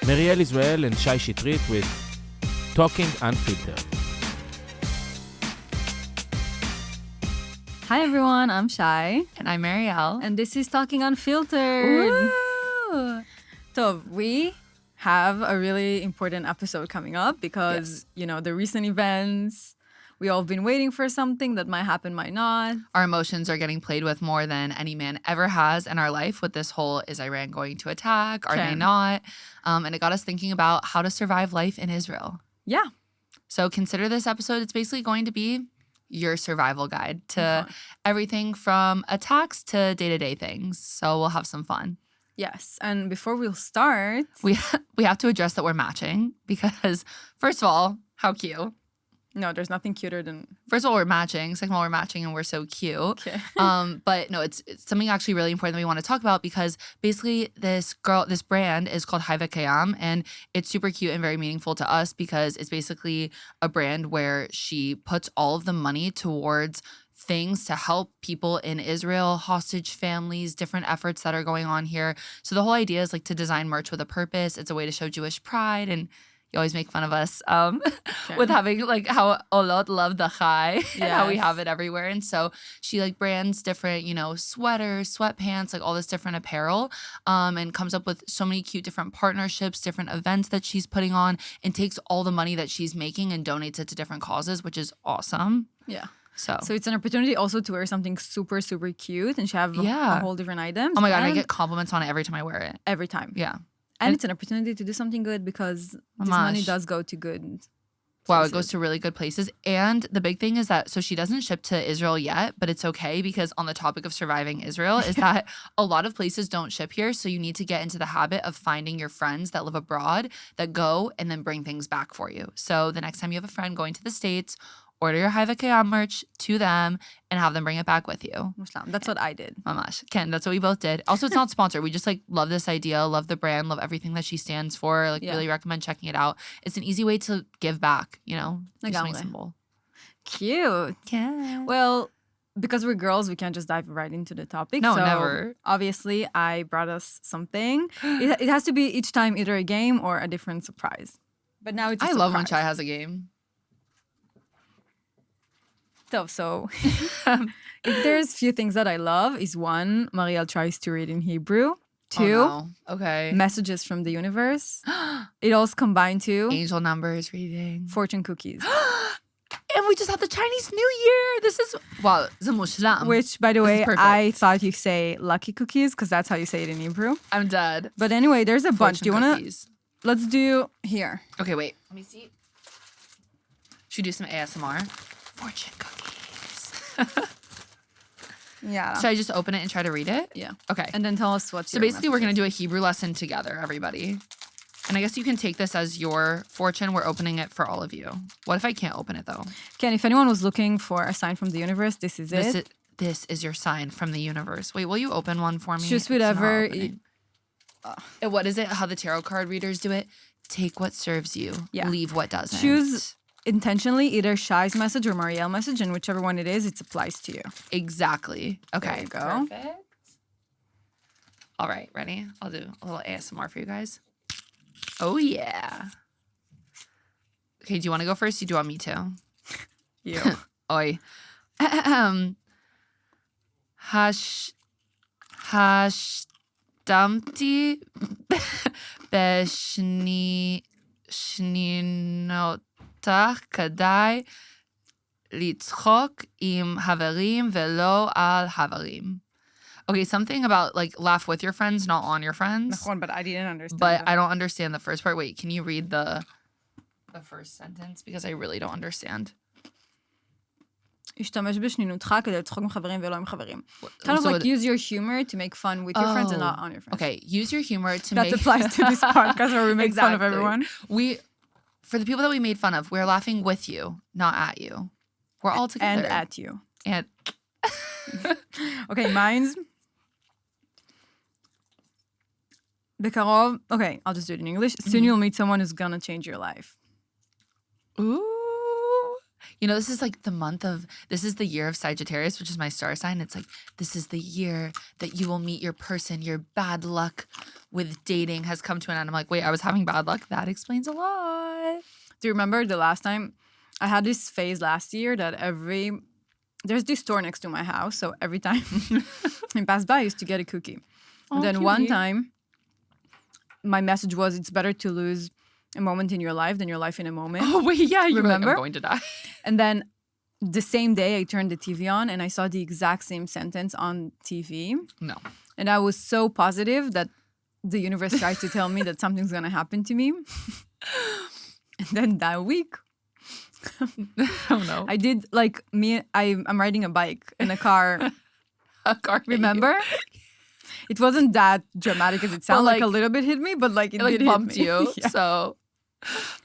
Marielle and Shay with Talking Unfiltered. Hi everyone, I'm Shay. And I'm Marielle. And this is Talking Unfiltered. Woo! So we have a really important episode coming up because, the recent events, we all have been waiting for something that might happen, might not. Our emotions are getting played with more than any man ever has in our life with this whole, is Iran going to attack? Are they not? And it got us thinking about how to survive life in Israel. Yeah. So consider this episode, it's basically going to be your survival guide to everything from attacks to day-to-day things. So we'll have some fun. Yes. And before we'll start, We have to address that we're matching because, first of all, how cute. no, there's nothing cuter than... First of all, we're matching. Second of all, we're matching and we're so cute. Okay. But no, it's something actually really important that we want to talk about because basically this brand is called Haiva Kayam and it's super cute and very meaningful to us because it's basically a brand where she puts all of the money towards things to help people in Israel, hostage families, different efforts that are going on here. So the whole idea is like to design merch with a purpose. It's a way to show Jewish pride and you always make fun of us with having like how Olot love the chai and how we have it everywhere. And so she like brands different, sweaters, sweatpants, like all this different apparel and comes up with so many cute different partnerships, different events that she's putting on and takes all the money that she's making and donates it to different causes, which is awesome. Yeah. So it's an opportunity also to wear something super, super cute and she have a whole different items. Oh my God, I get compliments on it every time I wear it. Every time. Yeah. And it's an opportunity to do something good because this money does go to good places. Wow, it goes to really good places. And the big thing is that, so she doesn't ship to Israel yet, but it's okay because on the topic of surviving Israel is that a lot of places don't ship here. So you need to get into the habit of finding your friends that live abroad that go and then bring things back for you. So the next time you have a friend going to the States, order your Haiva Kayam merch to them and have them bring it back with you. That's what I did. Mamash. Ken, that's what we both did. Also, it's not sponsored. We just love this idea, love the brand, love everything that she stands for. Really recommend checking it out. It's an easy way to give back, Just something simple. Cute. Yeah. Well, because we're girls, we can't just dive right into the topic. No, so never. Obviously, I brought us something. It has to be each time either a game or a different surprise. But now it's a surprise. love when Chai has a game. So if there's few things that I love is one, Marielle tries to read in Hebrew. Two, Okay. messages from the universe. It all combined to Angel numbers reading. fortune cookies. And we just had the Chinese New Year. This is, wow, Zamushlam. Which, by the way, perfect. I thought you say lucky cookies because that's how you say it in Hebrew. I'm dead. But anyway, there's a bunch. Do you want to? Let's do here. Okay, wait. Let me see. Should we do some ASMR? Fortune cookies. Yeah. Should I just open it and try to read it? Yeah. Okay. And then tell us what's So basically, we're going to do a Hebrew lesson together, everybody. And I guess you can take this as your fortune. We're opening it for all of you. What if I can't open it, though? Ken, if anyone was looking for a sign from the universe, this is it. This is your sign from the universe. Wait, will you open one for me? Choose whatever. What is it? How the tarot card readers do it? Take what serves you. Yeah. Leave what doesn't. Choose intentionally either Shai's message or Marielle message, and whichever one it is, it applies to you. Exactly. Okay. There you go. Perfect. All right, ready? I'll do a little ASMR for you guys. Oh, yeah. Okay, do you want to go first? Or do you want me to? You. Oi. Hashtamti בשנינותך כדאי לצחוק עם חברים ולא על חברים. Okay, something about laugh with your friends, not on your friends. But I didn't understand. But I don't understand the first part. Wait, can you read the first sentence? Because I really don't understand. השתמש בשנינותך כדי לצחוק עם חברים ולא עם חברים. Kind of use your humor to make fun with your friends and not on your friends. Okay, use your humor to that make... That applies to this podcast where we make fun of everyone. For the people that we made fun of, we're laughing with you, not at you. We're all together. And at you. And... Okay, mine's... בקרוב, okay, I'll just do it in English. Soon you'll meet someone who's gonna change your life. Ooh. this is like this is the year of Sagittarius, which is my star sign. It's like, this is the year that you will meet your person. Your bad luck with dating has come to an end. I'm like, wait, I was having bad luck? That explains a lot. Do you remember the last time I had this phase last year that there's this store next to my house. So every time I passed by, I used to get a cookie. And then one time, my message was, it's better to lose a moment in your life than your life in a moment. Oh, wait, yeah. You remember? Like, I'm going to die. And then the same day, I turned the TV on and I saw the exact same sentence on TV. No. And I was so positive that the universe tried to tell me that something's going to happen to me. And then that week, oh no. I did I'm riding a bike in a car. A car. Remember? It wasn't that dramatic as it sounded. Like a little bit hit me, but like it like did bumped hit me. you. Yeah. So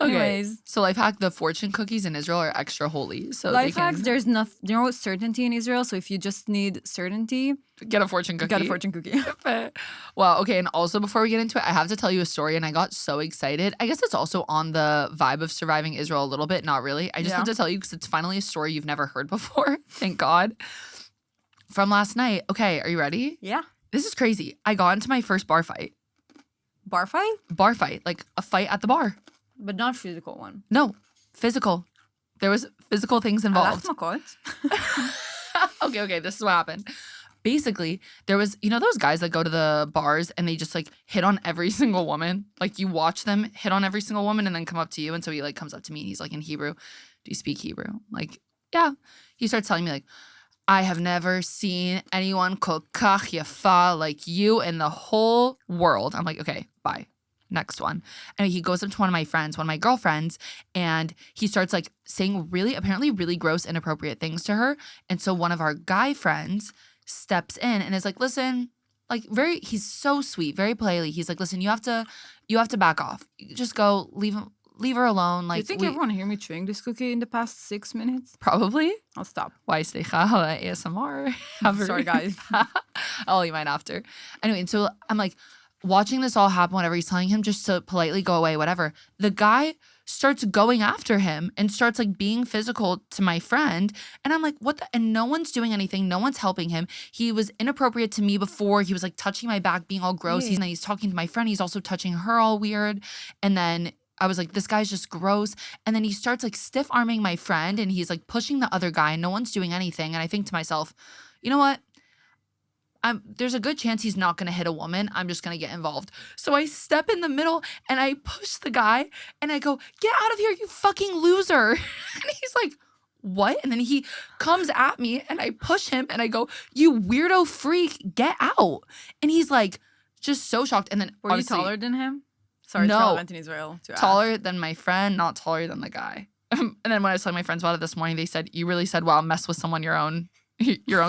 okay. Anyways. So life hack, the fortune cookies in Israel are extra holy. So life hacks, there's no certainty in Israel. So if you just need certainty, get a fortune cookie. Get a fortune cookie. Well, okay. And also before we get into it, I have to tell you a story, and I got so excited. I guess it's also on the vibe of surviving Israel a little bit. Not really. I just have to tell you because it's finally a story you've never heard before. Thank God. From last night. Okay, are you ready? Yeah. This is crazy. I got into my first bar fight. Bar fight? Bar fight. Like a fight at the bar. But not physical one. No. Physical. There was physical things involved. Okay. This is what happened. Basically, there was, those guys that go to the bars and they just like hit on every single woman. Like you watch them hit on every single woman and then come up to you. And so he like comes up to me and he's like in Hebrew, do you speak Hebrew? Like, yeah. He starts telling me like, I have never seen anyone kol kach yafa like you in the whole world. I'm like, okay, bye. Next one. And he goes up to one of my friends, one of my girlfriends, and he starts like saying apparently really gross, inappropriate things to her. And so one of our guy friends steps in and is like, listen, like he's so sweet, very politely. He's like, listen, you have to back off. Just go, leave her alone. Like, you think everyone hear me chewing this cookie in the past 6 minutes? Probably. I'll stop. Why stay ASMR? Sorry, guys. Oh, you might have to. Anyway, and so I'm like watching this all happen, whatever he's telling him just to politely go away, whatever. The guy starts going after him and starts like being physical to my friend. And I'm like, what the? And no one's doing anything. No one's helping him. He was inappropriate to me before. He was like touching my back, being all gross. Yeah. He's talking to my friend. He's also touching her all weird. And then I was like, this guy's just gross. And then he starts like stiff arming my friend and he's like pushing the other guy and no one's doing anything. And I think to myself, you know what? There's a good chance he's not going to hit a woman. I'm just going to get involved. So I step in the middle and I push the guy and I go, get out of here, you fucking loser. And he's like, what? And then he comes at me and I push him and I go, you weirdo freak, get out. And he's like, just so shocked. And then were you taller than him? Sorry, no, it's relevant in Israel. Taller than my friend, not taller than the guy. And then when I was telling my friends about it this morning, they said, you really said, wow, mess with someone your own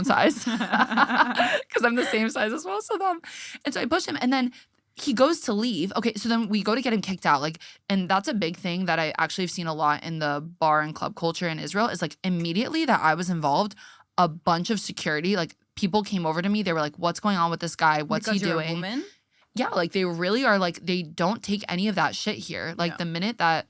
size. Because I'm the same size as most of them. And so I push him and then he goes to leave. Okay, so then we go to get him kicked out. Like, and that's a big thing that I actually have seen a lot in the bar and club culture in Israel is like immediately that I was involved, a bunch of security, like people came over to me. They were like, what's going on with this guy? What's because he you're doing? A woman? Yeah, like they really are like, they don't take any of that shit here. Like the minute that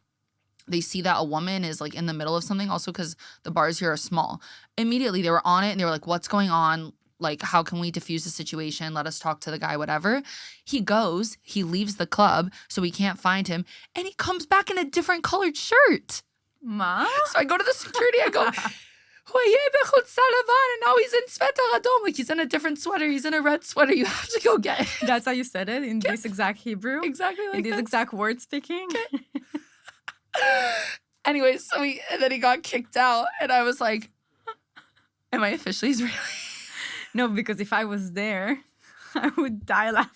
they see that a woman is like in the middle of something, also because the bars here are small, immediately they were on it and they were like, what's going on? Like, how can we diffuse the situation? Let us talk to the guy, whatever. He leaves the club, so we can't find him. And he comes back in a different colored shirt. Ma? So I go to the security, I go, and now he's in Svetar Adom. Like, he's in a different sweater. He's in a red sweater. You have to go get him. That's how you said it in this exact Hebrew? Exactly like in this exact word speaking? Anyway, and then he got kicked out, and I was like, am I officially Israeli? No, because if I was there, I would die laughing.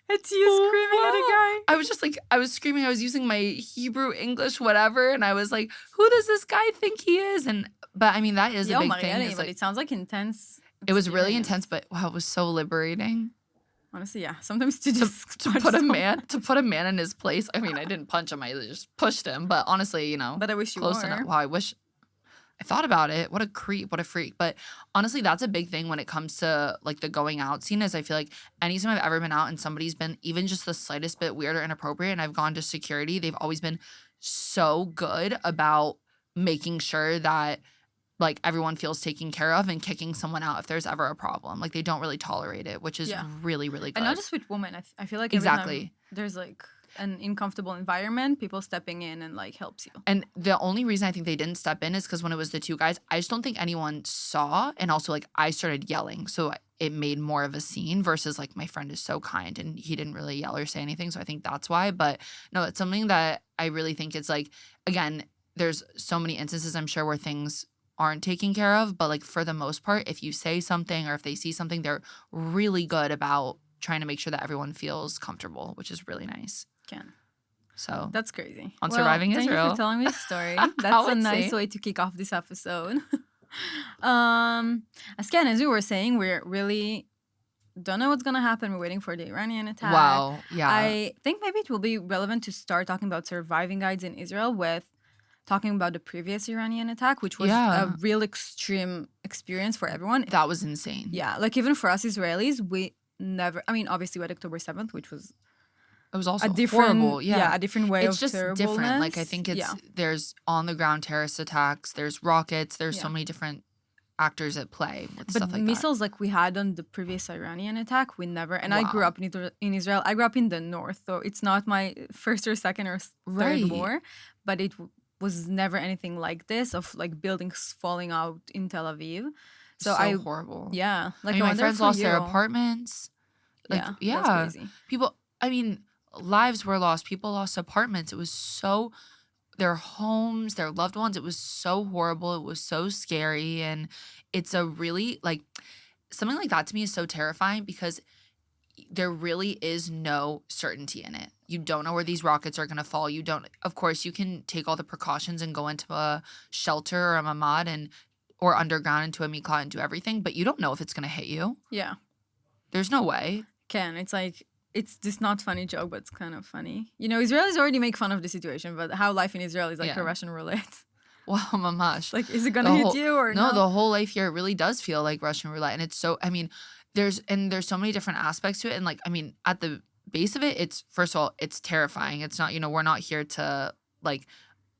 It's you screaming at a guy. I was just like, I was screaming. I was using my Hebrew, English, whatever, and I was like, who does this guy think he is? But I mean, that is a big thing. But it sounds like intense. It was really intense, but wow, it was so liberating. Honestly, yeah. Sometimes to put a man in his place. I mean, I didn't punch him. I just pushed him. But honestly, But I wish you close were. enough. Wow, I wish. I thought about it. What a creep. What a freak. But honestly, that's a big thing when it comes to like the going out scene. Is I feel like anytime I've ever been out and somebody's been even just the slightest bit weird or inappropriate, and I've gone to security, they've always been so good about making sure that like everyone feels taken care of and kicking someone out if there's ever a problem. Like they don't really tolerate it, which is really, really good. And not just with women. I feel like every time there's like an uncomfortable environment, people stepping in and like helps you. And the only reason I think they didn't step in is because when it was the two guys, I just don't think anyone saw. And also like I started yelling. So it made more of a scene versus like my friend is so kind and he didn't really yell or say anything. So I think that's why. But no, it's something that I really think it's like, again, there's so many instances I'm sure where things aren't taken care of. But like for the most part, if you say something or if they see something, they're really good about trying to make sure that everyone feels comfortable, which is really nice. So that's crazy. On surviving Israel. Thank you for telling me this story. That's a nice way to kick off this episode. As we were saying, we're really don't know what's gonna happen. We're waiting for the Iranian attack. Wow. Yeah. I think maybe it will be relevant to start talking about surviving guides in Israel with talking about the previous Iranian attack, which was a real extreme experience for everyone. That was insane. Yeah, like even for us Israelis, we never. I mean, obviously we had October 7th, which was. It was also a different, horrible. Yeah, a different way it's of just terribleness. different. Like I think it's there's on the ground terrorist attacks. There's rockets. There's so many different actors at play with stuff like that. But missiles like we had on the previous Iranian attack, we never. And I grew up in Israel. I grew up in the north, so it's not my first or second or third war, but it was never anything like this of like buildings falling out in Tel Aviv. So horrible. Yeah, like my friends lost their apartments. Like, that's crazy. People. I mean. Lives were lost. People lost apartments. It was so, their homes, their loved ones. It was so horrible. It was so scary. And it's a really, like, something like that to me is so terrifying because there really is no certainty in it. You don't know where these rockets are going to fall. You don't, of course, you can take all the precautions and go into a shelter or a mamad or underground into a miklat and do everything, but you don't know if it's going to hit you. Yeah. There's no way. It's like, it's this not funny joke, but it's kind of funny. You know, Israelis already make fun of the situation, but how life in Israel is like a Russian roulette. Wow, mamash. Like, is it going to hit you or no? No, the whole life here, it really does feel like Russian roulette. And it's so, I mean, there's so many different aspects to it. And like, I mean, at the base of it, it's, first of all, it's terrifying. It's not, we're not here to like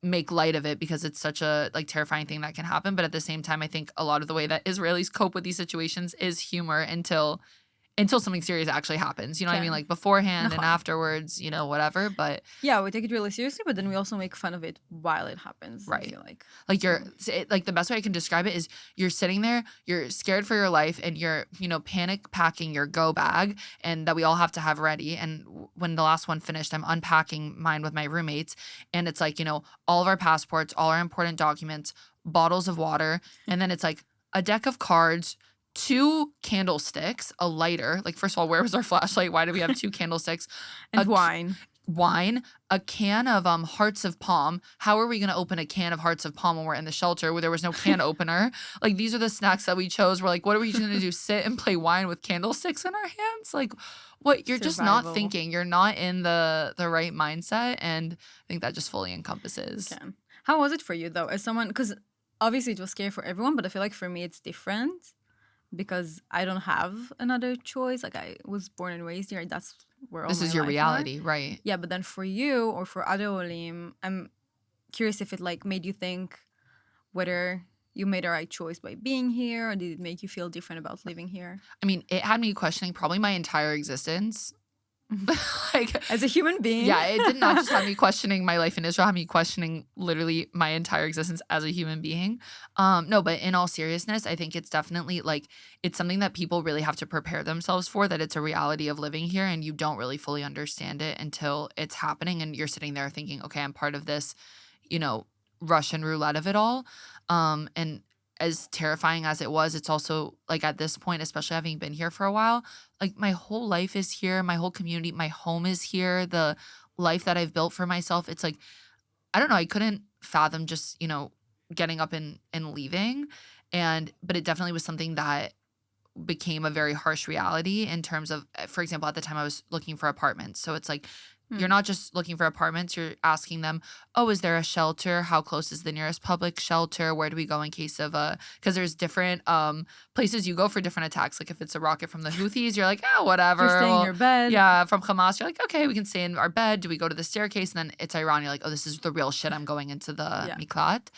make light of it because it's such a like terrifying thing that can happen. But at the same time, I think a lot of the way that Israelis cope with these situations is humor until something serious actually happens. You know what I mean? Like beforehand and afterwards, whatever. But yeah, we take it really seriously, but then we also make fun of it while it happens. Right. I feel like. Like the best way I can describe it is you're sitting there, you're scared for your life and you're, panic packing your go bag and that we all have to have ready. And when the last one finished, I'm unpacking mine with my roommates. And it's like, all of our passports, all our important documents, bottles of water. And then it's like a deck of cards, 2 candlesticks, a lighter. Like, first of all, where was our flashlight? Why do we have 2 candlesticks? And wine, a can of hearts of palm. How are we going to open a can of hearts of palm when we're in the shelter where there was no can opener? Like, these are the snacks that we chose. We're like, what are we going to do? Sit and play wine with candlesticks in our hands? Like, what? You're just not thinking. You're not in the right mindset. And I think that just fully encompasses. Okay. How was it for you, though, as someone? Because obviously it was scary for everyone, but I feel like for me it's different. Because I don't have another choice. Like I was born and raised here. That's where all this is your reality, right? Yeah, but then for you or for other Olim, I'm curious if it like made you think whether you made the right choice by being here, or did it make you feel different about living here? I mean, it had me questioning probably my entire existence. Like as a human being. Yeah, it did not just have me questioning my life in Israel, have me questioning literally my entire existence as a human being. No, but in all seriousness, I think it's definitely like it's something that people really have to prepare themselves for, that it's a reality of living here and you don't really fully understand it until it's happening and you're sitting there thinking, okay, I'm part of this, Russian roulette of it all. And as terrifying as it was, it's also like at this point, especially having been here for a while, like my whole life is here, my whole community, my home is here, the life that I've built for myself. It's like, I don't know, I couldn't fathom just, getting up and leaving. But it definitely was something that became a very harsh reality in terms of, for example, at the time I was looking for apartments. So it's like, you're not just looking for apartments, you're asking them, oh, is there a shelter? How close is the nearest public shelter? Where do we go in case of because there's different places you go for different attacks. Like if it's a rocket from the Houthis, you're like, oh, whatever. You're staying in your bed. Yeah, from Hamas, you're like, okay, we can stay in our bed. Do we go to the staircase? And then it's Iran, you're like, oh, this is the real shit. I'm going into the miklat.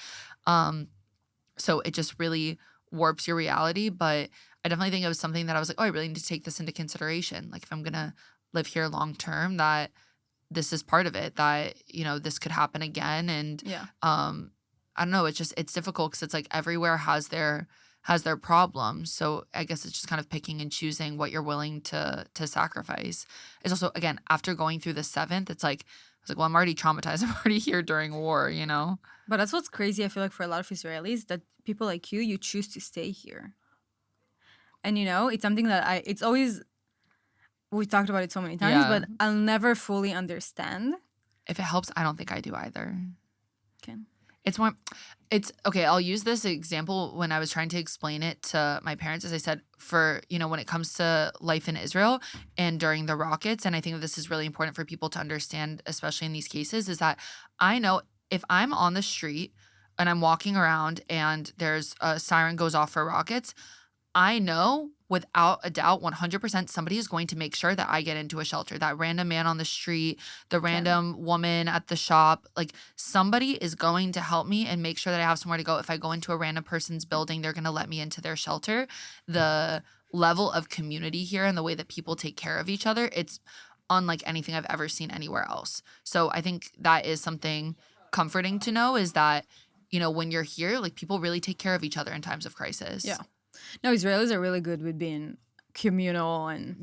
So it just really warps your reality. But I definitely think it was something that I was like, oh, I really need to take this into consideration. Like if I'm going to live here long term, that this is part of it, that, you know, this could happen again. And I don't know, it's difficult because it's like everywhere has their problems. So I guess it's just kind of picking and choosing what you're willing to sacrifice. It's also, again, after going through the 7th, it's like, I was like, well, I'm already traumatized. I'm already here during war, you know? But that's what's crazy, I feel like, for a lot of Israelis, that people like you choose to stay here. And, you know, it's something that it's always, we talked about it so many times, but I'll never fully understand. If it helps, I don't think I do either. Okay. It's okay. I'll use this example when I was trying to explain it to my parents, as I said, for, you know, when it comes to life in Israel and during the rockets. And I think that this is really important for people to understand, especially in these cases, is that I know if I'm on the street and I'm walking around and there's a siren goes off for rockets, I know without a doubt, 100%, somebody is going to make sure that I get into a shelter. That random man on the street, the random woman at the shop, like somebody is going to help me and make sure that I have somewhere to go. If I go into a random person's building, they're going to let me into their shelter. The level of community here and the way that people take care of each other, it's unlike anything I've ever seen anywhere else. So I think that is something comforting to know, is that, you know, when you're here, like people really take care of each other in times of crisis. Yeah. No, Israelis are really good with being communal and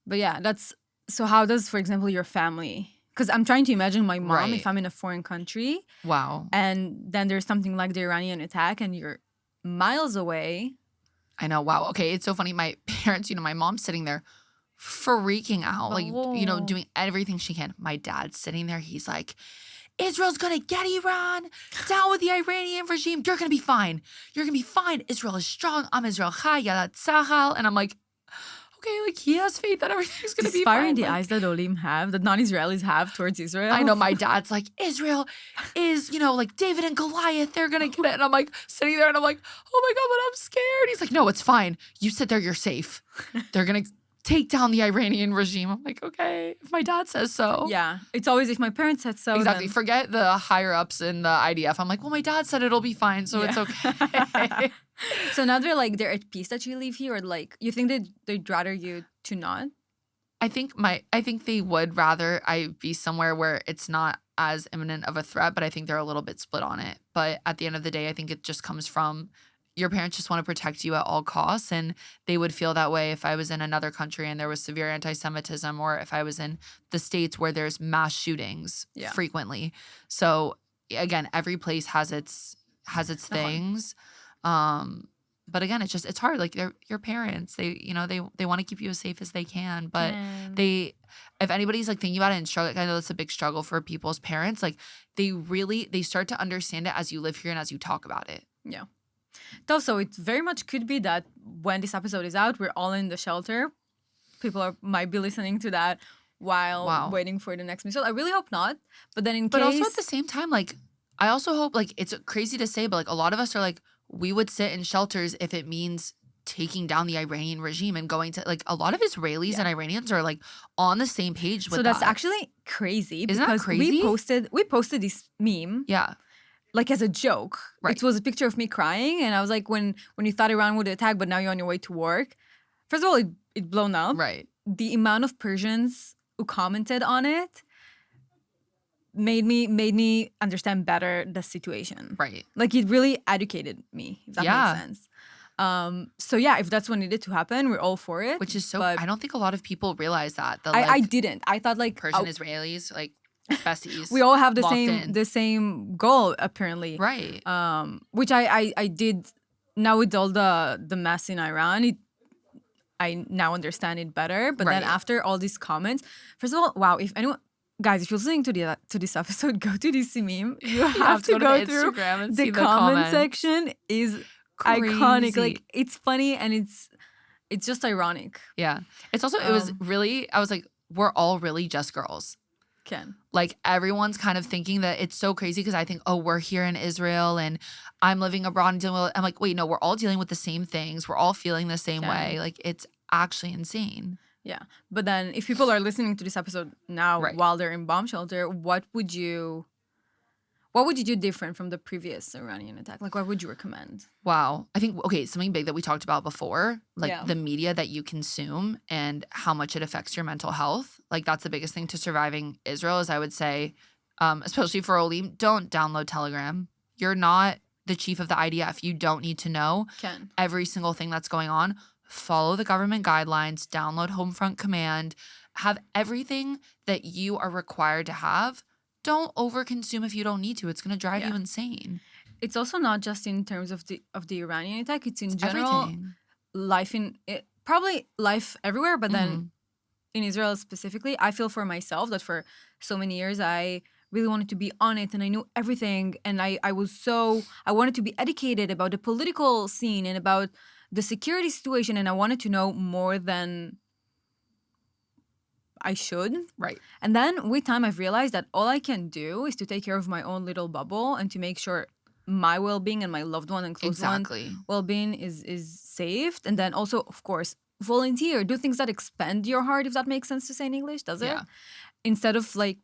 but that's so. How does, for example, your family? Because I'm trying to imagine my mom if I'm in a foreign country. Wow. And then there's something like the Iranian attack, and you're miles away. I know. Wow. Okay, it's so funny. My parents, you know, my mom's sitting there freaking out, like, you know, doing everything she can. My dad's sitting there. He's like, Israel's going to get Iran, down with the Iranian regime. You're going to be fine. You're going to be fine. Israel is strong. Am Israel Chai, Yalat Tzahal. And I'm like, okay, like he has faith that everything's going to be fine. Inspiring the eyes that Olim have, that non-Israelis have towards Israel. I know, my dad's like, Israel is, you know, like David and Goliath. They're going to get it. And I'm like sitting there and I'm like, oh my God, but I'm scared. He's like, no, it's fine. You sit there. You're safe. They're going to take down the Iranian regime. I'm like, okay, if my dad says so. Yeah. It's always if my parents said so. Exactly. Then... Forget the higher ups in the IDF. I'm like, well, my dad said it'll be fine, so it's okay. So now they're at peace that you leave here, or like you think they'd rather you to not? I think they would rather I be somewhere where it's not as imminent of a threat, but I think they're a little bit split on it. But at the end of the day, I think it just comes from your parents just want to protect you at all costs, and they would feel that way if I was in another country and there was severe anti-Semitism, or if I was in the States where there's mass shootings frequently. So again, every place has its things. But again, it's hard. Like they're your parents. They, you know, they want to keep you as safe as they can. But if anybody's like thinking about it and struggling, I know that's a big struggle for people's parents. Like they start to understand it as you live here and as you talk about it. Yeah. Also, it very much could be that when this episode is out, we're all in the shelter. People might be listening to that while waiting for the next missile. I really hope not. But then But also at the same time, like, I also hope, like, it's crazy to say, but like a lot of us are like, we would sit in shelters if it means taking down the Iranian regime and going to, like, a lot of Israelis and Iranians are like on the same page with that. So that's actually crazy. Isn't that crazy? We posted this meme. Yeah. Like as a joke. Right. It was a picture of me crying, and I was like, when you thought Iran would attack, but now you're on your way to work. First of all, it blown up. Right. The amount of Persians who commented on it made me understand better the situation. Right. Like it really educated me, if that makes sense. So yeah, if that's what needed to happen, we're all for it. Which is so, I don't think a lot of people realize that. I didn't. I thought like Persian Israelis, like, besties. We all have the same goal, apparently. Right. Which I did. Now with all the mess in Iran, I now understand it better. But then after all these comments, first of all, wow, if anyone, guys, if you're listening to this episode, go to this meme. You have to go through Instagram and the see comment section is iconic. crazy. Like it's funny and it's just ironic. Yeah. It's also, it was really, I was like, we're all really just girls. Ken. Like everyone's kind of thinking that it's so crazy because I think, oh, we're here in Israel and I'm living abroad and dealing with, I'm like, wait, no, we're all dealing with the same things. We're all feeling the same way. Like it's actually insane. Yeah. But then if people are listening to this episode now Right. while they're in bomb shelter, what would you do different from the previous Iranian attack? Like, what would you recommend? Wow. I think, okay, something big that we talked about before, like Yeah. the media that you consume and how much it affects your mental health. Like that's the biggest thing to surviving Israel is I would say, especially for Olim, don't download Telegram. You're not the chief of the IDF. You don't need to know Ken. every single thing that's going on. Follow the government guidelines, download Homefront Command, have everything that you are required to have. Don't overconsume if you don't need to. It's going to drive you insane. It's also not just in terms of the Iranian attack. It's in general Everything. life probably life everywhere, but then in Israel specifically, I feel for myself that for so many years I really wanted to be on it and I knew everything and I wanted to be educated about the political scene and about the security situation and I wanted to know more than I should. Right. And then with time, I've realized that all I can do is to take care of my own little bubble and to make sure my well-being and my loved one and close one well-being is saved. And then also, of course, volunteer, do things that expand your heart, if that makes sense to say in English, does it? Yeah. Instead of like,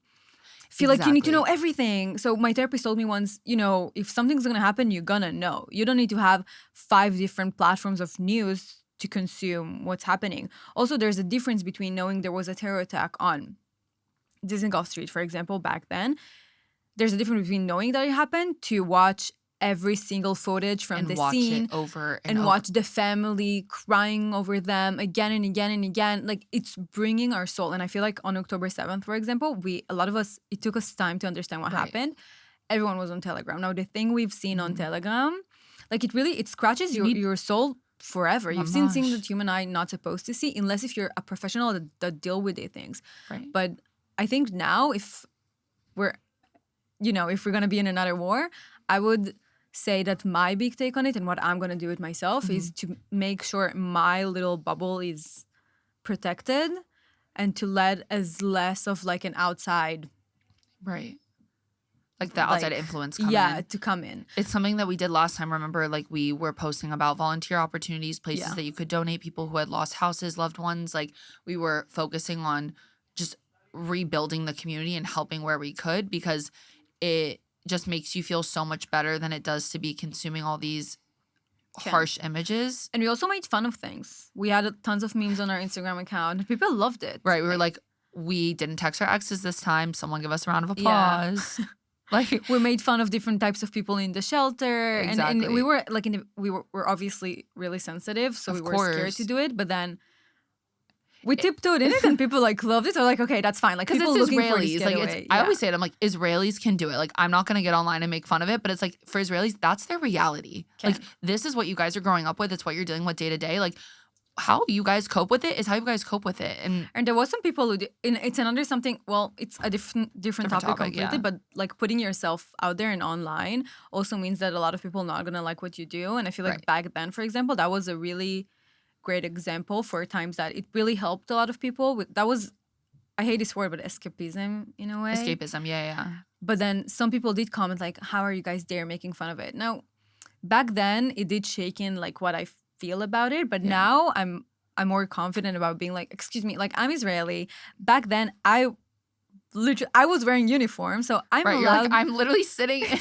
feel like you need to know everything. So my therapist told me once, if something's going to happen, you're going to know. You don't need to have 5 different platforms of news to consume what's happening. Also, there's a difference between knowing there was a terror attack on Dizengoff Street, for example, back then. There's a difference between knowing that it happened to watch every single footage from the scene it over and watch the family crying over them again and again and again. Like it's bringing our soul. And I feel like on October 7th, for example, a lot of us, it took us time to understand what happened. Everyone was on Telegram. Now, the thing we've seen on Telegram, like it scratches your soul forever. You've seen things that human eye not supposed to see, unless if you're a professional that deal with these things. Right. But I think now if we're going to be in another war, I would say that my big take on it and what I'm going to do it myself is to make sure my little bubble is protected and to let as less of like an outside. Right. Like the outside influence come in. Yeah, to come in. It's something that we did last time. Remember, like we were posting about volunteer opportunities, places that you could donate, people who had lost houses, loved ones. Like we were focusing on just rebuilding the community and helping where we could because it just makes you feel so much better than it does to be consuming all these harsh images. And we also made fun of things. We had tons of memes on our Instagram account. People loved it. Right. We were like, we didn't text our exes this time. Someone give us a round of applause. Yeah. Like we made fun of different types of people in the shelter. Exactly. And we were like we're obviously really sensitive, so we were scared to do it. But then we tiptoed in it and people like loved it. So like, okay, that's fine. Like people it's looking Israelis. for this I always say it. I'm like, Israelis can do it. Like I'm not gonna get online and make fun of it, but it's like for Israelis, that's their reality. Like this is what you guys are growing up with. It's what you're dealing with day to day. Like how you guys cope with it is how you guys cope with it. And there was some people who it's another something. Well, it's a different topic completely. But like putting yourself out there and online also means that a lot of people are not gonna like what you do. And I feel like back then, for example, that was a really great example for times that it really helped a lot of people. I hate this word, but escapism in a way. Escapism, yeah. But then some people did comment like, "How are you guys there making fun of it?" Now, back then it did shake in like what I feel about it, but now I'm more confident about being like, excuse me, like I'm Israeli. Back then I was wearing uniform, so I'm allowed. You're like, I'm literally sitting in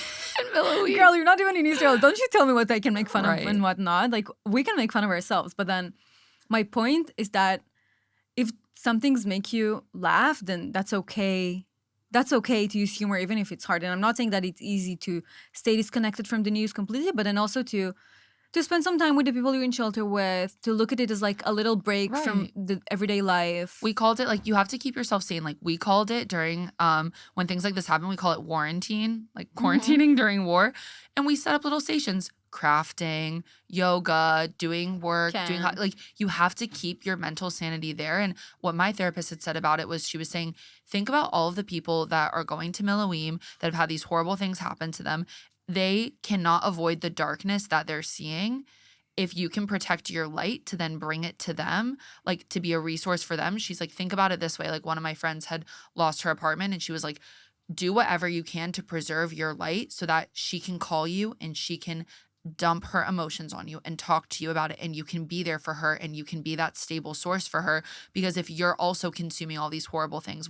Middle East. Girl, you're not even in Israel. Don't you tell me what I can make fun of and what not. Like we can make fun of ourselves, but then my point is that if some things make you laugh, then that's okay. That's okay to use humor, even if it's hard. And I'm not saying that it's easy to stay disconnected from the news completely, but then also to spend some time with the people you're in shelter with, to look at it as like a little break from the everyday life. We called it like you have to keep yourself sane. Like we called it during when things like this happen, we call it quarantine, like quarantining during war. And we set up little stations, crafting, yoga, doing work, like you have to keep your mental sanity there. And what my therapist had said about it was she was saying, think about all of the people that are going to Miloim that have had these horrible things happen to them. they cannot avoid the darkness that they're seeing. If you can protect your light to then bring it to them, like to be a resource for them. She's like, think about it this way. Like one of my friends had lost her apartment and she was like, do whatever you can to preserve your light so that she can call you and she can dump her emotions on you and talk to you about it, and you can be there for her and you can be that stable source for her. Because if you're also consuming all these horrible things,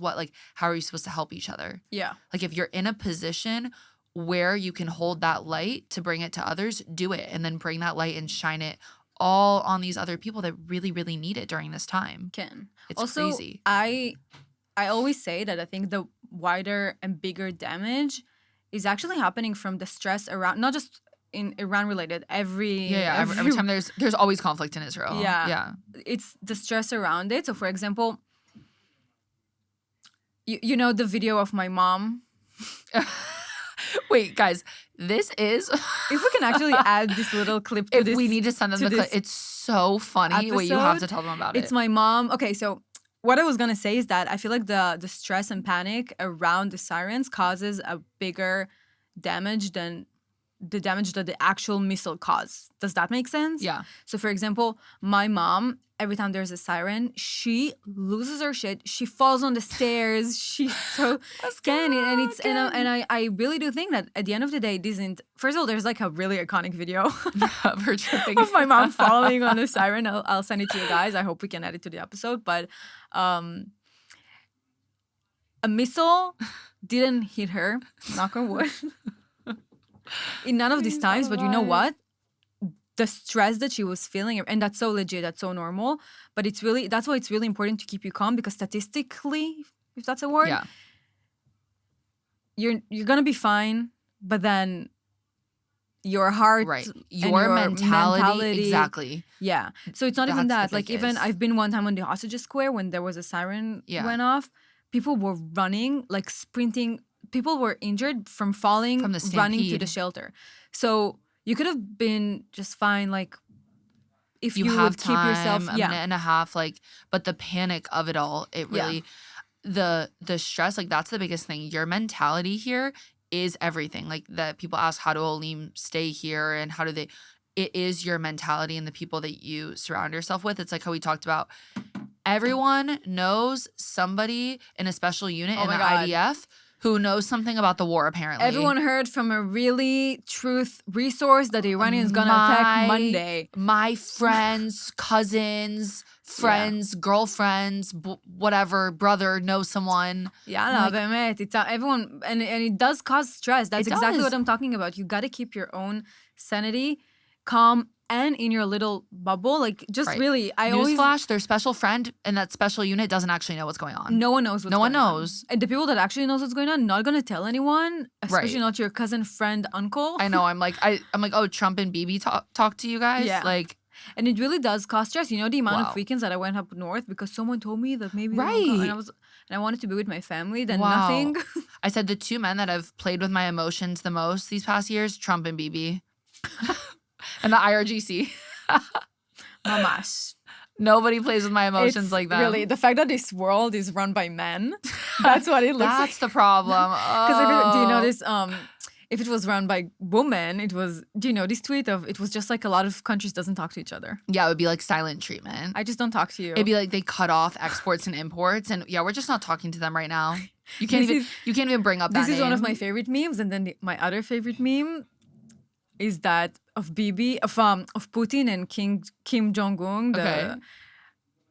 how are you supposed to help each other? Yeah. Like if you're in a position where you can hold that light to bring it to others, do it, and then bring that light and shine it all on these other people that really, really need it during this time. It's also crazy. I always say that I think the wider and bigger damage is actually happening from the stress around, not just in Iran related, every time there's always conflict in Israel. Yeah. It's the stress around it. So for example, you know the video of my mom. Wait, guys, this is if we can actually add this little clip to if this, we need to send them the clip. It's so funny. Episode. Wait, you have to tell them about it. It's my mom. Okay, so what I was gonna say is that I feel like the stress and panic around the sirens causes a bigger damage than the damage that the actual missile caused. Does that make sense? Yeah. So for example, my mom, every time there's a siren, she loses her shit. She falls on the stairs. She's so scared. And I really do think that at the end of the day, this isn't. First of all, there's like a really iconic video of her tripping. of my mom falling on the siren. I'll send it to you guys. I hope we can add it to the episode. But a missile didn't hit her. Knock on wood. In none of these times, but you know what? The stress that she was feeling, and that's so legit, that's so normal. But that's why it's really important to keep you calm, because statistically, if that's a word, you're gonna be fine. But then your heart, right, your mentality, exactly. Yeah. So it's not even that. Like even I've been one time on the Hostages Square when there was a siren went off. People were running, like sprinting. People were injured from falling, from the running to the shelter. So you could have been just fine, like if you have would keep yourself a minute and a half, like. But the panic of it all, it really, the stress, like that's the biggest thing. Your mentality here is everything. Like that people ask, how do Olim stay here, and how do they? It is your mentality and the people that you surround yourself with. It's like how we talked about. Everyone knows somebody in a special unit in the IDF. Who knows something about the war, apparently. Everyone heard from a really truth resource that the Iranians gonna attack Monday. My friends, cousins, girlfriends, whatever, brother knows someone. Yeah, like, it's everyone, and it does cause stress. That's exactly what I'm talking about. You gotta keep your own sanity, calm, and in your little bubble, like just really. Newsflash: their special friend in that special unit doesn't actually know what's going on. No one knows what's going on. No one knows. And the people that actually knows what's going on, not gonna tell anyone, especially not your cousin, friend, uncle. I know. I'm like, oh, Trump and Bibi talk to you guys. Yeah. Like, and it really does cause stress. You know the amount of weekends that I went up north because someone told me that maybe and I wanted to be with my family. Then nothing. I said the two men that have played with my emotions the most these past years, Trump and Bibi. And the IRGC. Mamash. Nobody plays with my emotions like that. Really, the fact that this world is run by men, that's what it looks like. That's the problem. Because do you know this? If it was run by women, do you know this tweet of, it was just like a lot of countries doesn't talk to each other. Yeah, it would be like silent treatment. I just don't talk to you. It'd be like they cut off exports and imports, and we're just not talking to them right now. You can't even bring up that This is name. one of my favorite memes, and then my other favorite meme is that of Bibi, of Putin and Kim Jong-un,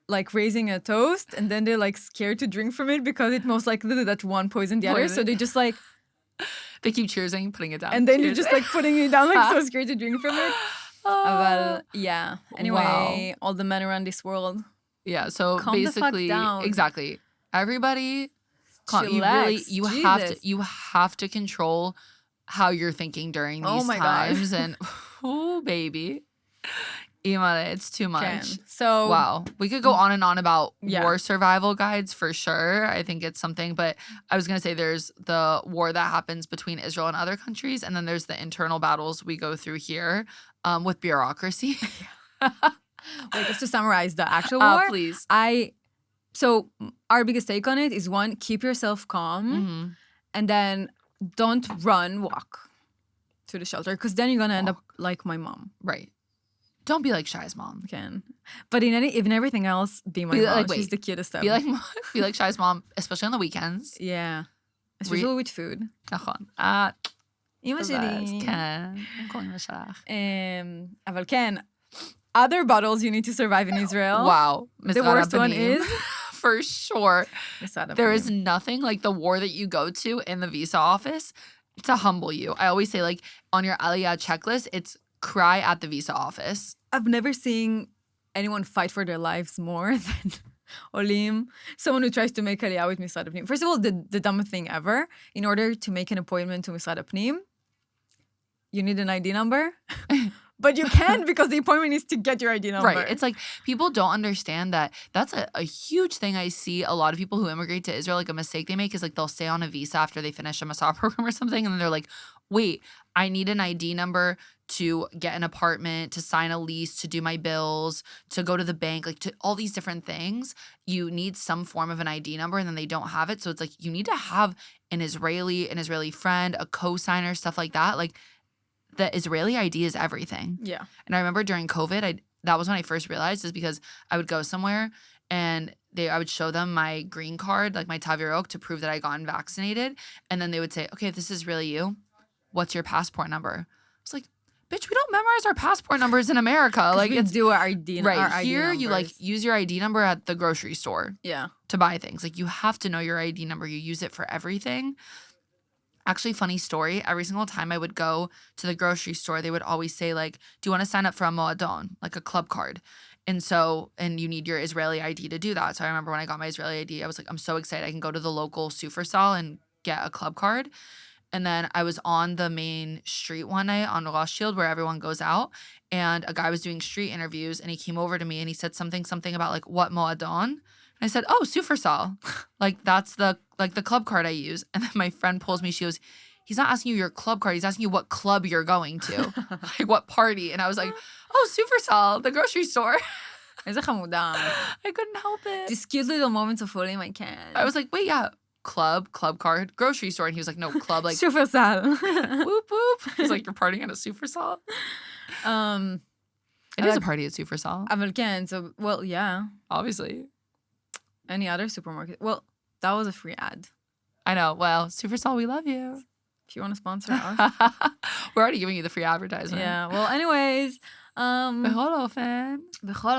like raising a toast, and then they're like scared to drink from it because it most likely that one poisoned the other. So they just like they keep cheersing, putting it down, and then you're just like putting it down, like so scared to drink from it. Well, yeah. Anyway, all the men around this world. Yeah. So calm basically, the fuck down. Exactly. Everybody, chillax. You have to control how you're thinking during these times. And oh, baby. Imane, it's too much. So wow. We could go on and on about war survival guides for sure. I think it's something, but I was going to say there's the war that happens between Israel and other countries, and then there's the internal battles we go through here with bureaucracy. Wait, just to summarize the actual war. Please. So our biggest take on it is, one, keep yourself calm, and then don't run, walk. to the shelter, because then you're gonna end up like my mom. Right. Don't be like Shai's mom. Can, but in everything else, be my mom. She's the cutest ever. Be like Shai's mom, especially on the weekends. Yeah, especially with food. נכון. אמא שלי. כן, הם קוראים לשלך. אבל כן, other battles you need to survive in Israel. Wow. The worst one is? For sure. Misrad Hapnim. There is nothing like the war that you go to in the visa office to humble you. I always say, like, on your Aliyah checklist, it's cry at the visa office. I've never seen anyone fight for their lives more than Olim, someone who tries to make Aliyah with Misrad Hapnim. First of all, the dumbest thing ever. In order to make an appointment to Misrad Hapnim, you need an ID number. But you can't because the appointment is to get your ID number. Right. It's like people don't understand that that's a huge thing. I see a lot of people who immigrate to Israel, like a mistake they make is like they'll stay on a visa after they finish a Massah program or something. And then they're like, wait, I need an ID number to get an apartment, to sign a lease, to do my bills, to go to the bank, like to all these different things. You need some form of an ID number and then they don't have it. So it's like you need to have an Israeli friend, a co-signer, stuff like that. Like the Israeli ID is everything. Yeah. And I remember during COVID, that was when I first realized, is because I would go somewhere and I would show them my green card, like my Tav Yarok, to prove that I gotten vaccinated. And then they would say, okay, if this is really you, what's your passport number? It's like, bitch, we don't memorize our passport numbers in America. Like we do our ID. Right. Our ID here, numbers. you like use your ID number at the grocery store. Yeah. To buy things. Like you have to know your ID number. You use it for everything. Actually, funny story. Every single time I would go to the grocery store, they would always say, like, do you want to sign up for a moadon, like a club card? And you need your Israeli ID to do that. So I remember when I got my Israeli ID, I was like, I'm so excited. I can go to the local Supersal and get a club card. And then I was on the main street one night on Rosh Shield where everyone goes out. And a guy was doing street interviews and he came over to me and he said something about like, what moadon? And I said, oh, Supersal. Like, that's the club card I use. And then my friend pulls me. She goes, he's not asking you your club card. He's asking you what club you're going to. Like, what party. And I was like, oh, Supersal, the grocery store. איזה חמודה. I couldn't help it. These cute little moments of Olim, I can't. I was like, wait, yeah, club card, grocery store. And he was like, no, club, like. Supersal. Whoop, whoop. He's like, you're partying at a Supersal? It is a party at Supersal. אבל כן, so, well, yeah. Obviously. Any other supermarket? Well, that was a free ad. I know. Well, Supersal, we love you. If you want to sponsor us. We're already giving you the free advertisement. Yeah. Well, anyways. בכל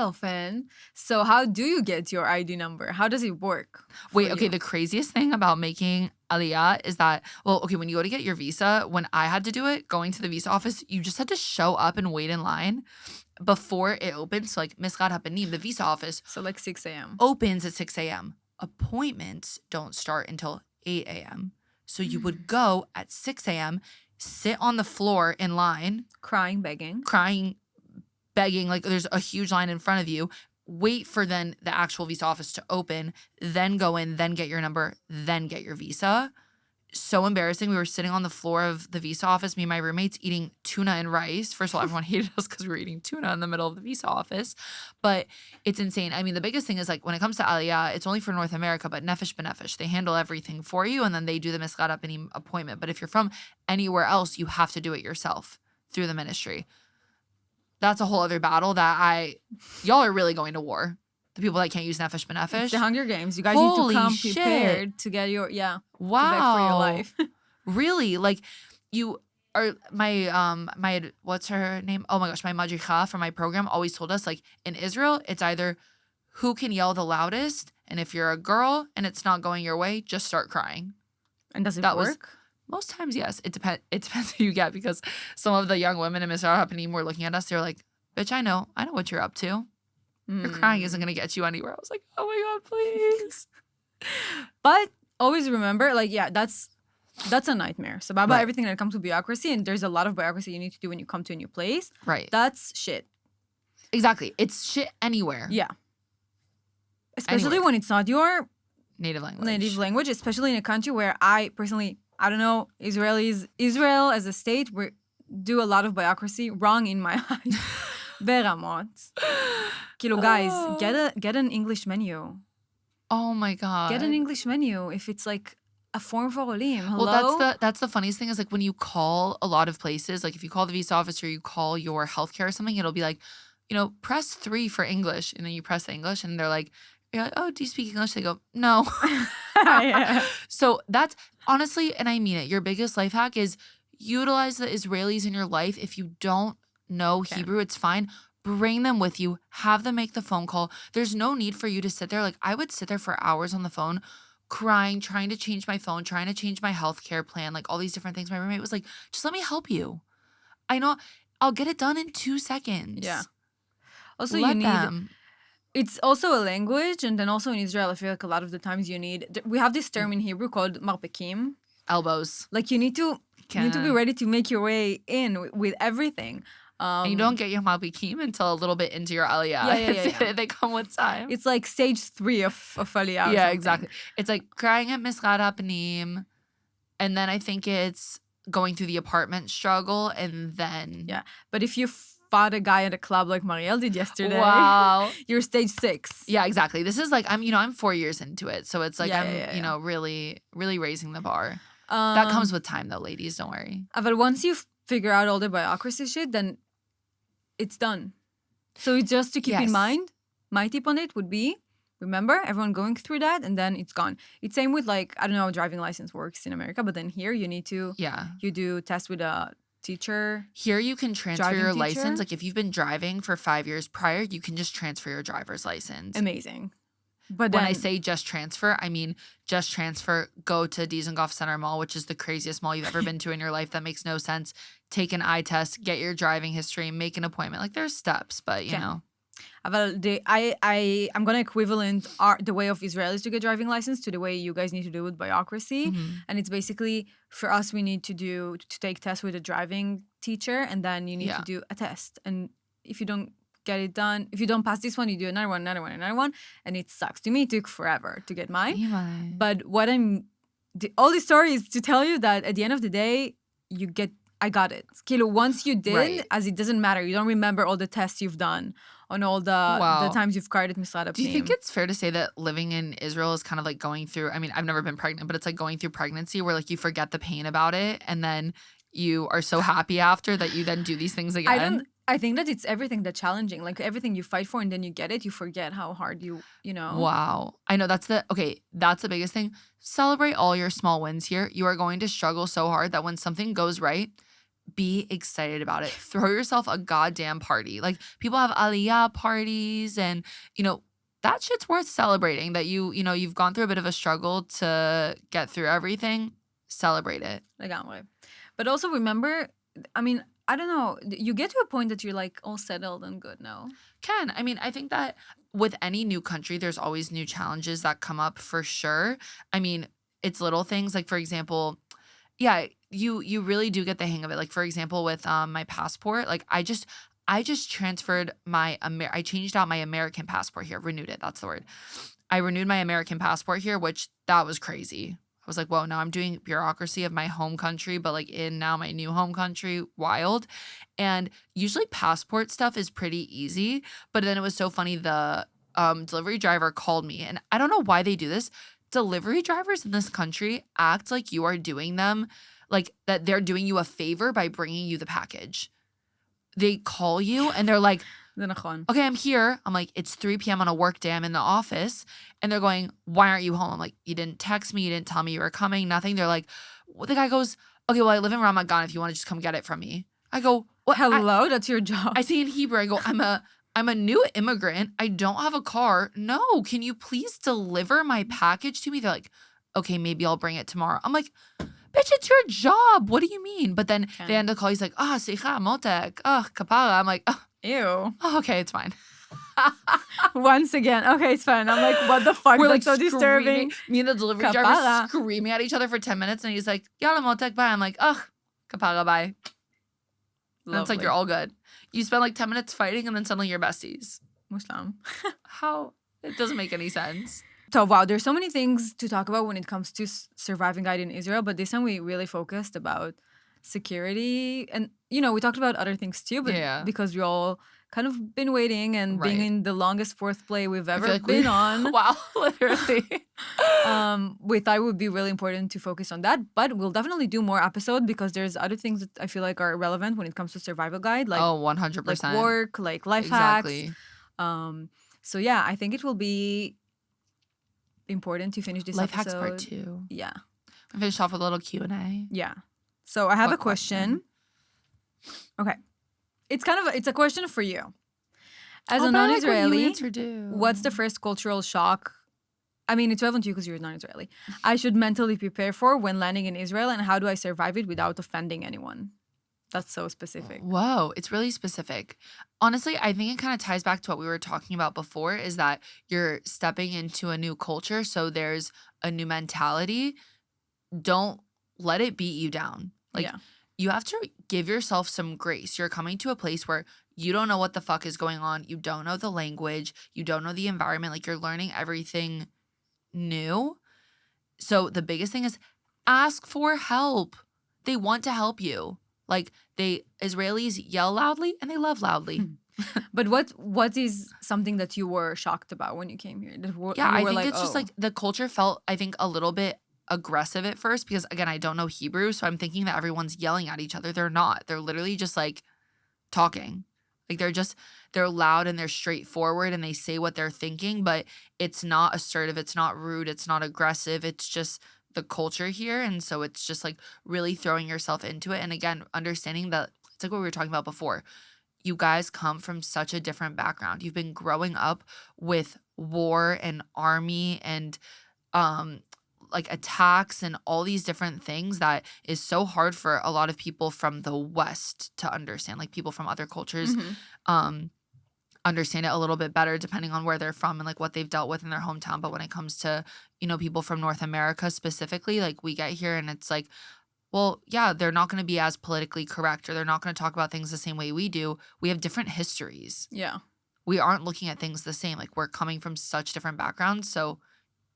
אופן. So how do you get your ID number? How does it work? Wait, okay. The craziest thing about making Aliyah is that, well, okay, when you go to get your visa, when I had to do it, going to the visa office, you just had to show up and wait in line before it opens. So like Misrad Hapnim, the visa office. So like 6 a.m. Opens at 6 a.m. Appointments don't start until 8 a.m. So you would go at 6 a.m., sit on the floor in line. Crying, begging, like there's a huge line in front of you. Wait for then the actual visa office to open, then go in, then get your number, then get your visa. So embarrassing. We were sitting on the floor of the visa office, me and my roommates, eating tuna and rice. First of all, everyone hated us because we were eating tuna in the middle of the visa office. But it's insane. I mean, the biggest thing is like when it comes to Aliyah, it's only for North America, but nefesh b'nefesh. They handle everything for you and then they do the Misrad Hapnim appointment. But if you're from anywhere else, you have to do it yourself through the ministry. That's a whole other battle that y'all are really going to war. The people that can't use nefesh b'nefesh. It's the Hunger Games. You guys Holy need to come shit. prepared to get your, wow. to beg for your life. Really? Like you are my what's her name? Oh my gosh, my madricha from my program always told us like in Israel, it's either who can yell the loudest, and if you're a girl and it's not going your way, just start crying. And does it work? Most times, yes. It depends who you get because some of the young women in Misrad Hapnim were looking at us. They were like, bitch, I know what you're up to. Your crying isn't going to get you anywhere. I was like, oh my God, please. But always remember, like, yeah, that's a nightmare. So about Right. everything that comes to bureaucracy, and there's a lot of bureaucracy you need to do when you come to a new place. Right. That's shit. Exactly. It's shit anywhere. Yeah. Especially Anywhere. when it's not your Native language. especially in a country where I personally, I don't know, Israel as a state, we do a lot of bureaucracy wrong in my eyes. ברמות. כאילו, guys, get an English menu. Oh my God. Get an English menu. If it's like a form for Olim. Hello? Well, that's the funniest thing is like when you call a lot of places, like if you call the visa office or you call your healthcare or something, it'll be like, press 3 for English. And then you press English and they're like, you're like, oh, do you speak English? They go, no. Yeah. So that's honestly, and I mean it, your biggest life hack is utilize the Israelis in your life. If you don't know Hebrew, it's fine. Bring them with you. Have them make the phone call. There's no need for you to sit there. Like I would sit there for hours on the phone crying, trying to change my phone, trying to change my healthcare plan, like all these different things. My roommate was like, just let me help you. I know I'll get it done in 2 seconds. Yeah. Also, Let you need... them. It's also a language, and then also in Israel, I feel like a lot of the times you need... We have this term in Hebrew called marpekim. Elbows. Like you need to be ready to make your way in with everything. And you don't get your malbikim until a little bit into your aliyah. Yeah. They come with time. It's like stage 3 of aliyah. Yeah, exactly. It's like crying at Misrad Hapnim, and then I think it's going through the apartment struggle, and then... Yeah, but if you fought a guy at a club like Marielle did yesterday, wow, you're stage 6. Yeah, exactly. This is like, I'm 4 years into it, so it's like I'm really, really raising the bar. That comes with time though, ladies, don't worry. But once you figure out all the bureaucracy shit, then it's done. So it's just to keep in mind, my tip on it would be, remember, everyone going through that, and then it's gone. It's same with like, I don't know how driving license works in America, but then here you need to, you do tests with a teacher. Here you can transfer your teacher. license. Like if you've been driving for 5 years prior, you can just transfer your driver's license. Amazing. But when I say just transfer, I mean just transfer, go to Dizengoff Center Mall, which is the craziest mall you've ever been to in your life. That makes no sense. Take an eye test, get your driving history, make an appointment. Like there's steps, but you know. I'm gonna equivalent the way of Israelis to get driving license to the way you guys need to do with bureaucracy, and it's basically for us we need to take tests with a driving teacher, and then you need to do a test, and if you don't get it done, if you don't pass this one, you do another one, and it sucks. To me, it took forever to get mine. Yeah. But all the story is to tell you that at the end of the day, I got it. Kilo, once you did, as it doesn't matter, you don't remember all the tests you've done on all the times you've cried at Misrad Hapnim. Do you think it's fair to say that living in Israel is kind of like going through, I mean, I've never been pregnant, but it's like going through pregnancy where like you forget the pain about it and then you are so happy after that you then do these things again? I think that it's everything that's challenging. Like everything you fight for and then you get it, you forget how hard you know. Wow. I know that's the biggest thing. Celebrate all your small wins here. You are going to struggle so hard that when something goes right, be excited about it. Throw yourself a goddamn party. Like people have aliyah parties and, that shit's worth celebrating that you've gone through a bit of a struggle to get through everything. Celebrate it. Legamre. But also remember, I mean, I don't know, you get to a point that you're like all settled and good now. I think that with any new country, there's always new challenges that come up for sure. I mean, it's little things like, for example, you really do get the hang of it. Like, for example, with my passport, like I just transferred I changed out my American passport here, renewed it. That's the word. I renewed my American passport here, which that was crazy. I was like, whoa, now I'm doing bureaucracy of my home country, but like in now my new home country, wild. And usually passport stuff is pretty easy. But then it was so funny. The delivery driver called me, and I don't know why they do this. Delivery drivers in this country act like you are doing them, like that they're doing you a favor by bringing you the package. They call you and they're like, okay, I'm here. I'm like, it's 3 p.m. on a work day. I'm in the office. And they're going, why aren't you home? I'm like, you didn't text me. You didn't tell me you were coming. Nothing. They're like, the guy goes, okay, well, I live in Ramat Gan if you want to just come get it from me. I go, what? Hello? That's your job. I say in Hebrew, I go, I'm a new immigrant. I don't have a car. No, can you please deliver my package to me? They're like, okay, maybe I'll bring it tomorrow. I'm like, bitch, it's your job. What do you mean? But then they end the call. He's like, sicha, motek, kapara. I'm like, ew. Oh, okay, it's fine. Once again, okay, it's fine. I'm like, what the fuck? We're That's like so disturbing. Me and the delivery driver screaming at each other for 10 minutes, and he's like, yalla motek, bye. I'm like, kapara, bye. And it's like, you're all good. You spend like 10 minutes fighting, and then suddenly you're besties. Muslim. How? It doesn't make any sense. So, wow, there's so many things to talk about when it comes to surviving guide in Israel, but this time we really focused about security. And, we talked about other things too, but because we all kind of been waiting and being Right. in the longest fourth play we've I ever feel like been on. Wow, literally. We thought it would be really important to focus on that, but we'll definitely do more episodes because there's other things that I feel like are relevant when it comes to survival guide, like 100%. work, like life hacks. Exactly. So yeah, I think it will be important to finish this Life episode. hacks part 2. Yeah. Finish off with a little Q&A. Yeah. So I have What a question. Okay. It's a question for you. As a non-Israeli, what's the first cultural shock? I mean, it's relevant to you because you're non-Israeli. I should mentally prepare for when landing in Israel, and how do I survive it without offending anyone? That's so specific. Whoa, it's really specific. Honestly, I think it kind of ties back to what we were talking about before, is that you're stepping into a new culture, so there's a new mentality. Don't let it beat you down. Like, Yeah. you have to give yourself some grace. You're coming to a place where you don't know what the fuck is going on. You don't know the language. You don't know the environment. Like, you're learning everything new. So the biggest thing is ask for help. They want to help you. Like, Israelis yell loudly and they love loudly. But what is something that you were shocked about when you came here? Yeah, I think like, it's just like the culture felt, I think, a little bit aggressive at first because, again, I don't know Hebrew. So I'm thinking that everyone's yelling at each other. They're not. They're literally just like talking. Like, they're loud and they're straightforward and they say what they're thinking, but it's not assertive. It's not rude. It's not aggressive. It's just the culture here. And so it's just like really throwing yourself into it. And again, understanding that it's like what we were talking about before. You guys come from such a different background. You've been growing up with war and army and like attacks and all these different things that is so hard for a lot of people from the West to understand. Like, people from other cultures understand it a little bit better depending on where they're from and like what they've dealt with in their hometown. But when it comes to, people from North America specifically, like, we get here and it's like, well, yeah, they're not going to be as politically correct, or they're not going to talk about things the same way we do. We have different histories. Yeah. We aren't looking at things the same. Like, we're coming from such different backgrounds. So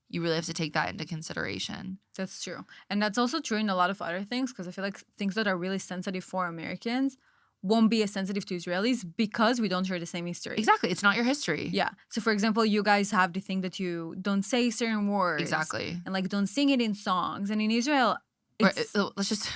you really have to take that into consideration. That's true. And that's also true in a lot of other things, because I feel like things that are really sensitive for Americans won't be as sensitive to Israelis because we don't share the same history. Exactly. It's not your history. Yeah. So, for example, you guys have the thing that you don't say certain words. Exactly. And like don't sing it in songs. And in Israel, let's just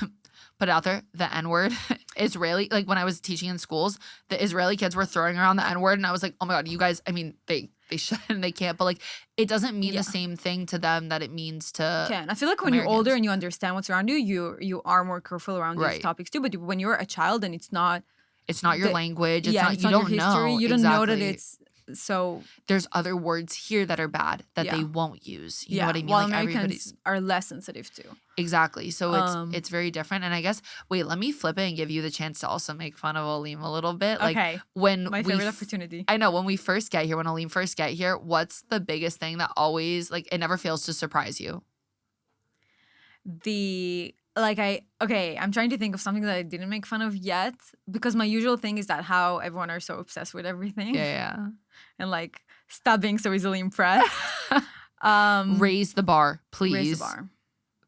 put it out there, the N-word. Israeli, like when I was teaching in schools, the Israeli kids were throwing around the N-word, and I was like, oh my God, you guys, I mean, they shouldn't, they can't, but like, it doesn't mean the same thing to them that it means to I feel like when you're older and you understand what's around you, you are more careful around these topics too. But when you're a child and it's not your language, it's not your history, know. You don't know that it's so. There's other words here that are bad that they won't use. You know what I mean? While like, Americans are less sensitive too. Exactly. So it's very different. And I guess, wait, let me flip it and give you the chance to also make fun of Olim a little bit. Like, okay. My favorite opportunity. I know, when we first get here, when Olim first get here, what's the biggest thing that always, like, it never fails to surprise you? I'm trying to think of something that I didn't make fun of yet, because my usual thing is that how everyone are so obsessed with everything. Yeah. And like, stop being so easily impressed. Raise the bar, please. Raise the bar.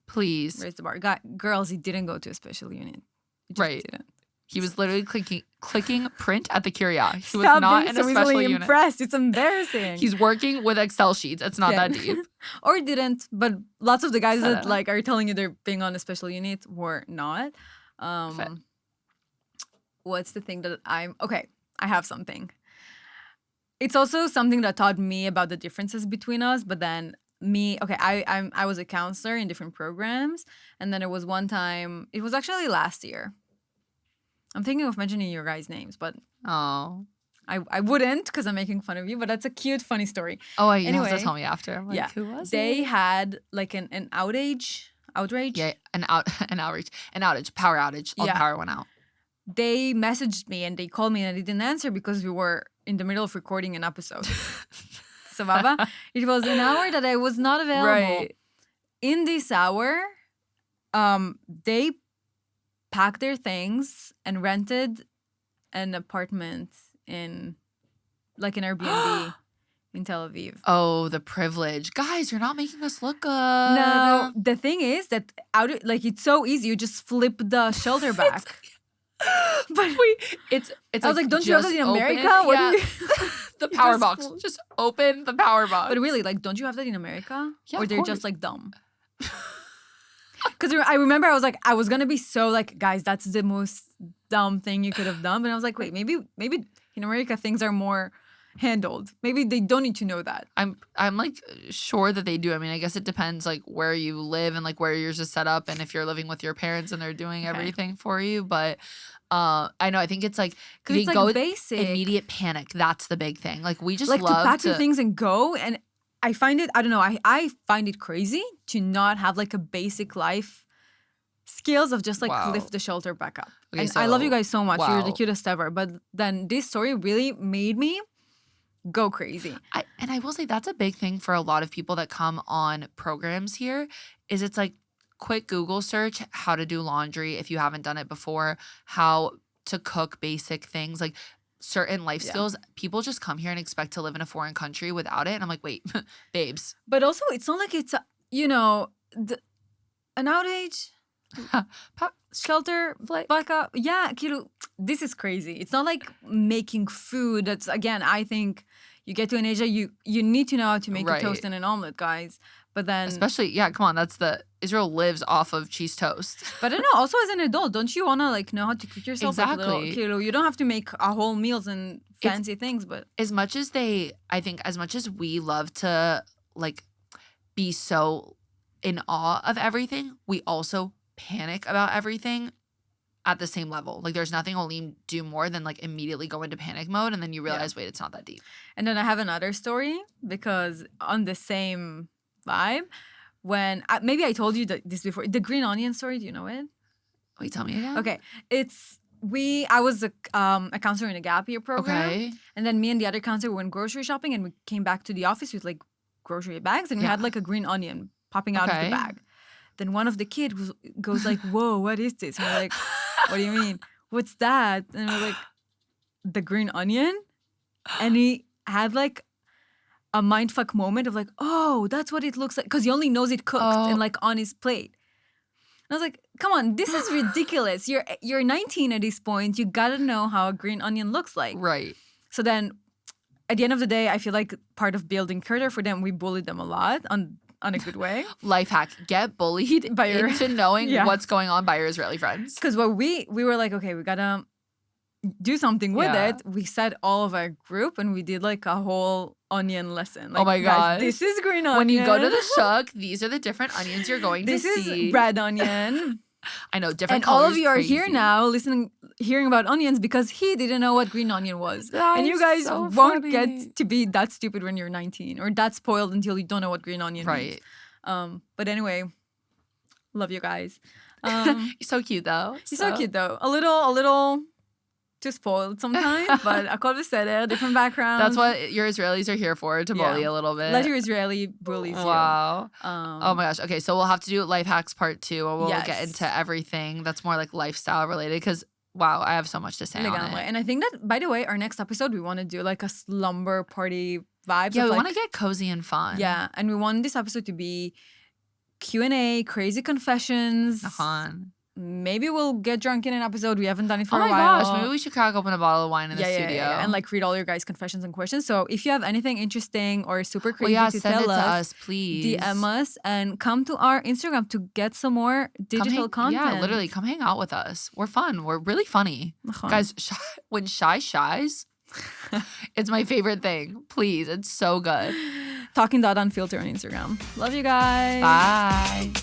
Please. Raise the bar. Girls, he didn't go to a special unit. He just right. didn't. He was literally clicking print at the Curia. He was Stop not being in so a special easily unit. Impressed. It's embarrassing. He's working with Excel sheets. It's not that deep. Or didn't, but lots of the guys that like are telling you they're being on a special unit were not. What's the thing that I have something. It's also something that taught me about the differences between us, but then I was a counselor in different programs, and then it was one time, it was actually last year. I'm thinking of mentioning your guys' names, but I wouldn't, because I'm making fun of you, but that's a cute, funny story. Oh, you have to tell me after. I'm like, who was they it? had like an outrage. Yeah, an outage, power outage. All the power went out. They messaged me and they called me and I didn't answer because we were in the middle of recording an episode. So, Baba, it was an hour that I was not available. Right. In this hour, they packed their things and rented an apartment in, like, an Airbnb in Tel Aviv. Oh, the privilege. Guys, you're not making us look good. No, the thing is that it's so easy. You just flip the shelter back. But it's I was like, don't you have that just in open America? it. What Yeah. do you- The power Just box. full- Just open the power box. But really, like, don't you have that in America? Yeah, or of they're course. just like dumb? Because I remember I was gonna be so like, guys, that's the most dumb thing you could have done. But I was like, wait, maybe in America things are more handled. Maybe they don't need to know that. I'm like sure that they do. I mean, I guess it depends like where you live and like where yours is set up and if you're living with your parents and they're doing everything for you. But I know I think it's like Because they it's like go basic. immediate panic. That's the big thing. Like we just Like love to pack your things and go. And I find it, I don't know, I find it crazy to not have like a basic life skills of just like Wow. lift the shelter back up. Okay, and I love you so- guys so much. You're the wow. cutest ever. But then this story really made me go crazy. And I will say that's a big thing for a lot of people that come on programs here is it's like quick Google search how to do laundry if you haven't done it before, how to cook basic things like certain life Yeah. skills. People just come here and expect to live in a foreign country without it. And I'm like, wait, babes. But also, it's not like it's, an outage, shelter, backup. Yeah, this is crazy. It's not like making food. That's, again, I think you get to in Asia, you need to know how to make a toast Right. and an omelet, guys. But then, Especially, yeah, come on. Israel lives off of cheese toast. but I don't know, also as an adult, don't you want to like know how to cook yourself? Like, Exactly. you don't have to make a whole meals and fancy things, but As much as we love to like be so in awe of everything, we also panic about everything at the same level. Like there's nothing Olim do more than like immediately go into panic mode and then you realize, wait, it's not that deep. And then I have another story because on the same vibe, when maybe I told you this before, the green onion story. Do you know it? Wait, tell me again. Okay, I was a counselor in a gap year program, Okay. and then me and the other counselor went grocery shopping, and we came back to the office with like grocery bags, and we Yeah. had like a green onion popping out of Okay. the bag. Then one of the kids goes like, "Whoa, what is this?" And we're like, "What do you mean? What's that?" And we're like, "The green onion," and he had like a mindfuck moment of like, "Oh, that's what it looks like," because he only knows it cooked Oh. and like on his plate. And I was like, "Come on, this is ridiculous. You're 19 at this point. You gotta know how a green onion looks like." Right. So then, at the end of the day, I feel like part of building character for them, we bullied them a lot on a good way. Life hack: get bullied By your- into knowing Yeah. what's going on by your Israeli friends. Because what we were like, okay, we gotta do something with Yeah. it. We said all of our group and we did like a whole onion lesson. Like, Oh my guys, gosh. this is green onion. When you go to the shuk, these are the different onions you're going this to see. is red onion. I know different. And all of colors, you are here crazy. now hearing about onions because he didn't know what green onion was. That and you is guys so won't funny. get to be that stupid when you're 19 or that spoiled until you don't know what green onion means. Right. But anyway, love you guys. You're so cute though. He's so cute though. A little too spoiled sometimes, but הכל בסדר, different backgrounds. That's what your Israelis are here for, to bully a little bit. Let your Israeli bullies Wow. you. Oh my gosh. Okay, so we'll have to do life hacks part 2. We'll get Yes. into everything that's more like lifestyle related because wow, I have so much to say on Legalmente. it. And I think that, by the way, our next episode, we want to do like a slumber party vibes. Yeah, of we like, want to get cozy and fun. Yeah, and we want this episode to be Q&A, crazy confessions. Maybe we'll get drunk in an episode. We haven't done it for Oh a my while. gosh, maybe we should crack open a bottle of wine in the studio. Yeah, and like read all your guys' confessions and questions. So if you have anything interesting or super crazy to send tell it to us, us, please. DM us and come to our Instagram to get some more digital content. Yeah, literally, come hang out with us. We're fun. We're really funny. Guys, when Shy shies, it's my favorite thing. Please, it's so good. Talking.unfiltered on Instagram. Love you guys. Bye.